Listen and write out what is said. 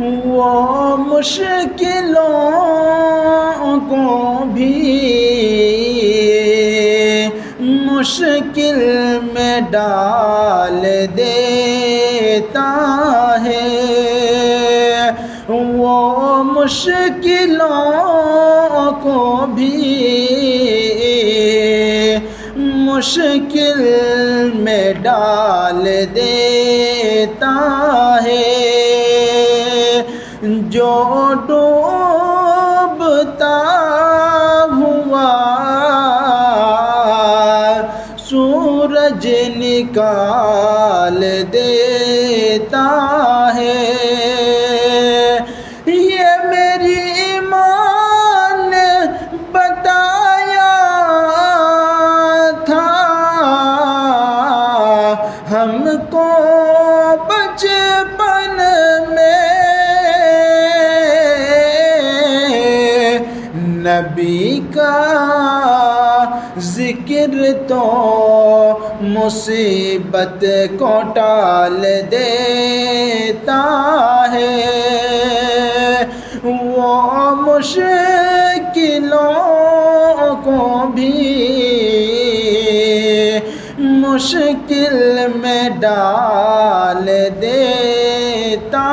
وہ مشکلوں کو بھی مشکل میں ڈال دیتا ہے، وہ مشکلوں کو بھی مشکل میں ڈال دیتا ہے، جو ڈوبتا ہوا سورج نکال دیتا ہے۔ یہ میری ایمان نے بتایا تھا ہم کو بچپن میں، نبی کا ذکر تو مصیبت کو ٹال دیتا ہے، وہ مشکلوں کو بھی مشکل میں ڈال دیتا